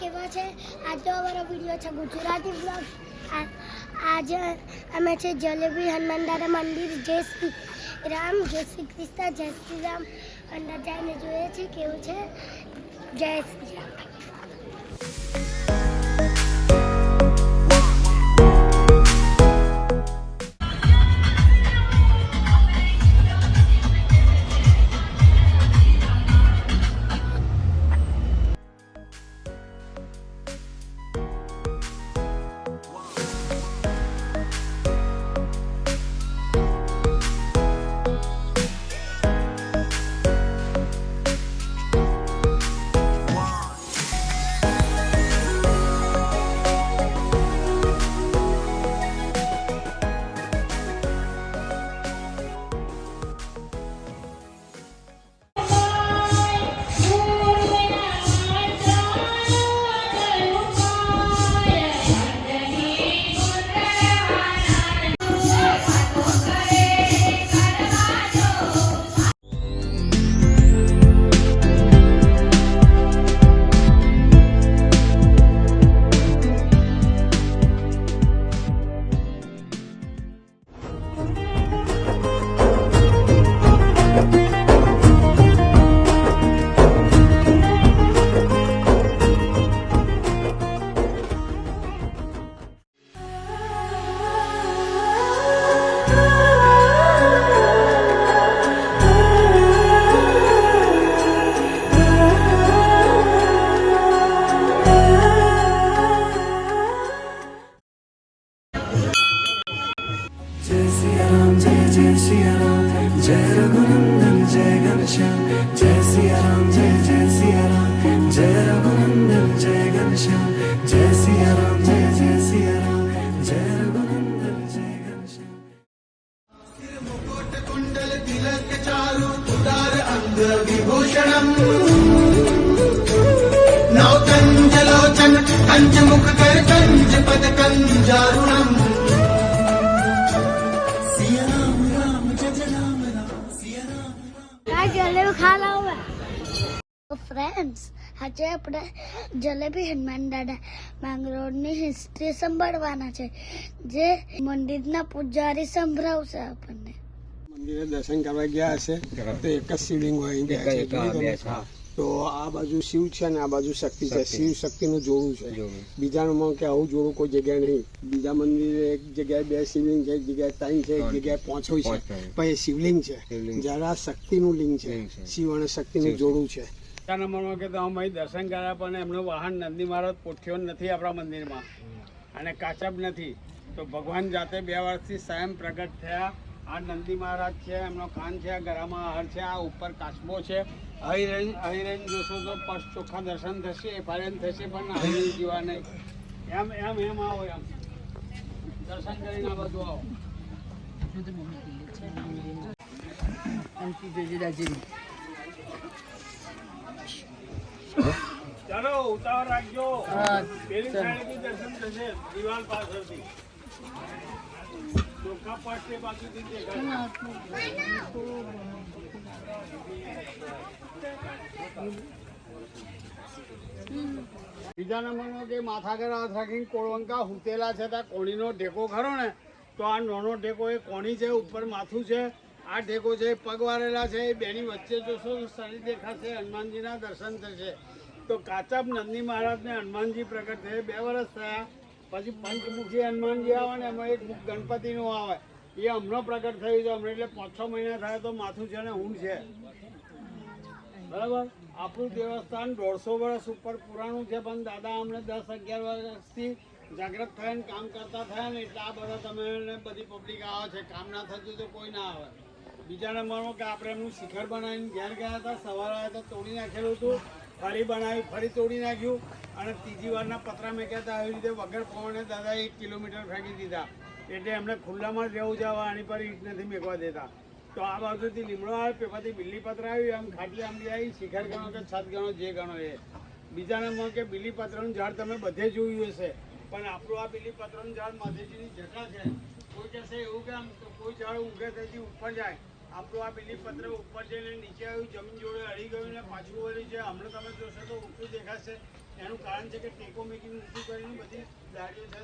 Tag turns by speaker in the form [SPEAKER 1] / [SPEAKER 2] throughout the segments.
[SPEAKER 1] કેવા છે? આજનો અમારો વિડીયો છે ગુજરાતી બ્લોગ. આજે અમે છે જલેબી હનુમાન દાદા મંદિર. જય શ્રી રામ, જય શ્રી કૃષ્ણ, જય શ્રી રામ. અંદર જઈને જોઈએ છે કેવું છે. જય શ્રી રામ.
[SPEAKER 2] जय सिया राम, जय रघुनंदन जय घनश्याम, जय सिया राम, जय सिया राम, जय रघुनंदन जय घनश्याम, जय सिया राम, जय सिया राम, जय रघुनंदन जय घनश्याम. सिर मुकुट कुंडल तिलक चारु उदार अंग विभूषणम, नौकंजलोचन कंज मुख कर कंज पद कंजारुणम.
[SPEAKER 1] જલેબી ખાવા ફ્રેન્ડ્સ, આજે આપણે જલેબી હનુમાન દાદા માંગરોળની હિસ્ટ્રી સંભાળવાના છે, જે મંદિરના પૂજારી સંભળાવશે આપણને.
[SPEAKER 3] મંદિરે દર્શન કરવા ગયા હશે તો એક જ શિવલિંગ હોય ગયા છે. તો આ બાજુ શિવ છે ને આ બાજુ શક્તિ છે. શિવ શક્તિનું જોડું છે. બીજાનું કે આવું જોડું કોઈ જગ્યાએ નહીં. બીજા મંદિરે એક જગ્યાએ 2 શિવલિંગ છે, એક જગ્યાએ 3 છે, એક જગ્યાએ 5 હોય છે, પણ એ શિવલિંગ છે. જ્યારે આ શક્તિનું લિંગ છે, શિવ અને શક્તિનું જોડું છે. નંબરમાં કે અમે દર્શન કર્યા પણ એમનો વાહન નંદી મહારાજ પોઠ્યો નથી આપણા મંદિરમાં, અને કાચબ નથી. તો ભગવાન જાતે 2 વર્ષથી સ્વયં પ્રગટ થયા. આ નંદી મહારાજ છે, એમનો કાન છે, ગળામાં હાર છે, આ ઉપર કાચબો છે. અહીં જોશો તો પશ ચોખ્ખા દર્શન થશે, ફાયન થશે, પણ અહીં જીવા નહીં. એમ આવો, એમ દર્શન કરીને આ બધું આવો. ચાલો ઉતાવળ રાખજો. પેલી સાઈડથી દર્શન થશે, દિવાલ પાછળથી. ચોખ્ખા પાછળ બાજુથી દેખાય. બીજા નંબરનો કે માથાગર હાથ રાખીને કોળવંકા હુતેલા છે. ત્યાં કોણીનો ઢેકો ખરો ને, તો આ નાનો ઢેકો એ કોણી છે, ઉપર માથું છે. આ ઢેકો છે પગ વાળેલા છે. એ બેની વચ્ચે જોશો તો શરીર દેખાશે. હનુમાનજીના દર્શન થશે. તો કાચબ નંદી મહારાજને હનુમાનજી પ્રગટ થયે 2 વર્ષ થયા. પછી પંચમુખી હનુમાનજી આવે ને, એમાં એક મુખ ગણપતિનું આવે. એ હમણાં પ્રગટ થયું છે. હમણાં એટલે 5-6 મહિના થયા. તો માથું છે ને ઊંઘ છે. બરાબર. આપણું દેવસ્થાન 150 વર્ષ ઉપર પુરાણું છે, પણ દાદા અમને 10-11 વર્ષથી જાગૃત થયા ને કામ કરતા થયા ને, એટલે આ બધા તમે બધી પબ્લિક આવે છે. કામ ના થતું તો કોઈ ના આવે. બીજા નંબરમાં કે આપણે એમનું શિખર બનાવીને ઘેર ગયા હતા. સવારે આવ્યા તો તોડી નાખેલું હતું. ફરી બનાવી, ફરી તોડી નાખ્યું. અને ત્રીજી વારના પતરા મેક્યા હતા. આવી રીતે વગર પવને દાદા 1 કિલોમીટર ફેંકી દીધા. એટલે એમને ખુલ્લામાં જ રહેવું જવા, આની પર ઈટ નથી મેકવા દેતા. તો આ બાજુથી લીમડો આવે, પેપાથી બિલ્લીપત્ર આવ્યું, આમ ખાટલી આંબી આવી. શિખર ગણો કે છત ગણો, જે ગણો એ. બીજા નંબર કે બિલ્લીપત્રનું ઝાડ તમે બધે જોયું હશે, પણ આપણું આ બિલ્લીપત્રનું ઝાડ માધેજીની જટા છે. કોઈ કહેશે એવું કેમ, તો કોઈ ઝાડ ઊંઘે તેથી ઉપર જાય. આપણું આ બિલ્લીપત્ર ઉપર જઈને નીચે આવ્યું, જમીન જોડે અડી ગયું ને પાછું વળ્યું છે. હમણાં તમે જોશો તો ઊંચું દેખાશે. એનું કારણ છે કે ટેકો મેકીને ઊંચું કરીને બધી દાડીઓ છે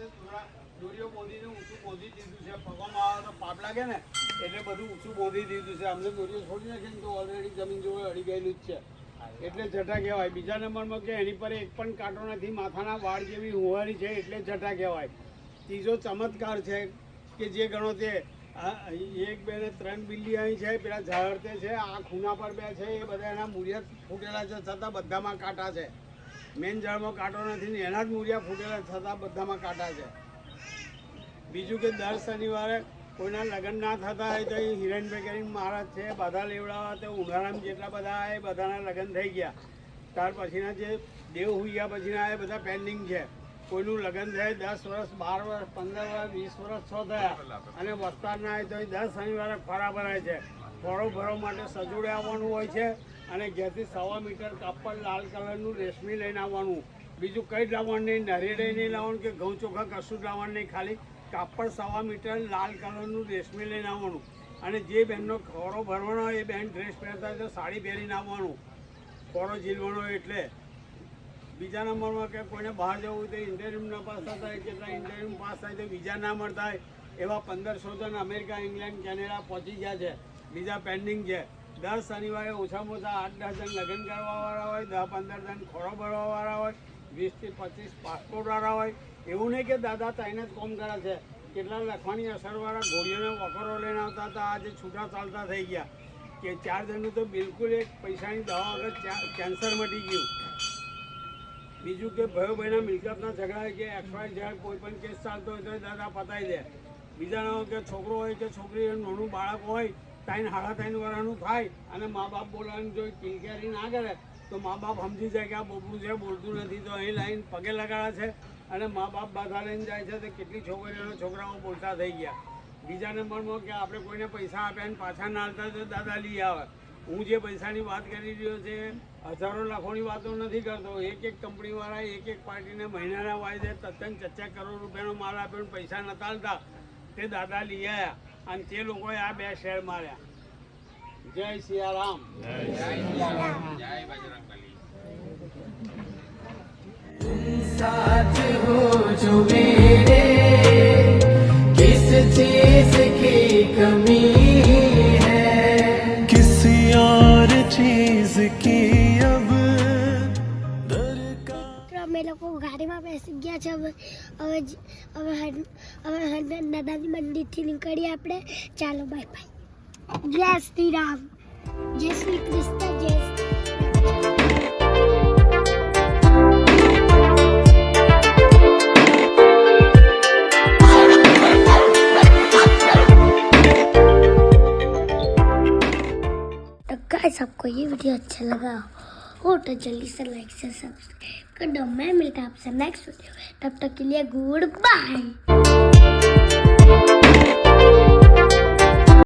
[SPEAKER 3] દોરીઓ બોંધીને ઊંચું બોંધી દીધું છે. પગમાં આવે તો પાપ લાગે ને એટલે બધું ઊંચું બોંધી દીધું છે. અમને દોરીઓ છોડી નાખે ને તો ઓલરેડી જમીન જોડે અડી ગયેલું જ છે એટલે જટા કહેવાય. બીજા નંબરમાં કે એની પર એક પણ કાંટો નથી, માથાના વાળ જેવી હુંવારી છે એટલે જટા કહેવાય. ત્રીજો ચમત્કાર છે કે જે ગણો તે 1, 2 ને 3 બિલ્લી અહીં છે, પેલા ઝાડતે છે, આ ખૂના પર બે છે, એ બધા એના મૂળિયા ફૂટેલા છે છતાં બધામાં કાંટા છે. મેન ઝાડમાં કાંટો નથી ને એના જ મૂળિયા ફૂટેલા છતાં બધામાં કાંટા છે. બીજું કે દર શનિવારે કોઈના લગ્ન ના થતા હોય તો એ હિરેનભાઈ કરીને મહારાજ છે, બધા લેવડાવા તો ઉનાળામાં જેટલા બધા આવે બધાના લગ્ન થઈ ગયા. ત્યાર પછીના જે દેવ હોઈ ગયા પછીના એ બધા પેન્ડિંગ છે. કોઈનું લગ્ન થાય 10 વર્ષ, 12 વર્ષ, 15 વર્ષ, 20 વર્ષ છ થયા અને વસ્તારના આવે તો એ દર શનિવારે ખોરા ભરાય છે. ખોરો ભરવા માટે સજોડે આવવાનું હોય છે અને ઘેરથી 1.25 મીટર કાપડ લાલ કલરનું રેશમી લઈને આવવાનું. બીજું કંઈ જ લાવવાનું નહીં, નરેડે નહીં લાવવાનું કે ઘઉં ચોખા કશું જ લાવવાનું નહીં, ખાલી કાપડ 1.25 મીટર લાલ કલરનું રેશમી લઈને આવવાનું. અને જે બહેનનો ખોરો ભરવાનો હોય એ બહેન ડ્રેસ પહેરતા હોય તો સાડી પહેરીને આવવાનું, ખોરો ઝીલવાનો હોય એટલે. બીજા નંબરમાં કે કોઈને બહાર જવું હોય તો ઇન્ટરવ્યૂ ના પાસ થતા હોય, કેટલા ઇન્ટરવ્યૂ પાસ થાય તો વિઝા ના મળતા હોય એવા 1500 જણ અમેરિકા, ઇંગ્લેન્ડ, કેનેડા પહોંચી ગયા છે. બીજા પેન્ડિંગ છે. દર શનિવારે ઓછામાં ઓછા 8-10 જણ લગ્ન કરવાવાળા હોય, 10-15 જણ ખોરો ભરવાવાળા હોય, 20 થી 25 પાસપોર્ટવાળા હોય. એવું નહીં કે દાદા તઈને જ કોમ કરે છે. કેટલા લખવાની અસરવાળા ઘોડીઓને વખરો લઈને આવતા હતા, આજે છૂટા ચાલતા થઈ ગયા. કે 4 જણનું તો બિલકુલ એક પૈસાની દવા વગર કેન્સર મટી ગયું. બીજું કે ભાઈના મિલકતના ઝઘડા કે XYZ કોઈ પણ કેસ ચાલતો હોય તો દાદા પતાવી દે. બીજાનો કે છોકરો હોય કે છોકરી નાનું બાળક હોય 3-3.5 વર્ષનું થાય અને મા બાપ બોલાવીને જો કિલકેરી ના કરે તો મા બાપ સમજી જાય કે આ બોબડું છે, બોલતું નથી, તો અહીં લાઈન પગે લગાડે છે અને મા બાપ બાધા લઈને જાય છે. તો કેટલી છોકરીઓ છોકરાઓ બોલતા થઈ ગયા. બીજા નંબરમાં કે આપણે કોઈને પૈસા આપ્યા અને પાછા ના આવતા તો દાદા લઈ આવે. હું જે પૈસાની વાત કરી રહ્યો છે હજારો લાખોની વાતો નથી કરતો. એક કંપનીવાળા એક પાર્ટીને મહિનાના વાયદે તદ્દન 4 કરોડ રૂપિયાનો માલ આપ્યો અને પૈસા નતા આલતા તે દાદા લઈ આવ્યા અને તે લોકોએ આ 2 શેર માર્યા. જય સિયારામ.
[SPEAKER 2] साथ हो जो मेरे किस चीज की कमी है किसी और चीज की अब
[SPEAKER 1] તો અમે લોકો ગાડીમાં બેસી ગયા છે. હવે હનુમાન દાદાની મંદિરથી નીકળીએ આપણે. ચાલો બાય બાય. જય શ્રી રામ, જય શ્રી કૃષ્ણ, જય गाइस आपको ये वीडियो अच्छा लगा हो तो जल्दी से लाइक से सब्सक्राइब कर दो. मैं मिलता हूं आपसे नेक्स्ट वीडियो. तब तक के लिए गुड बाय.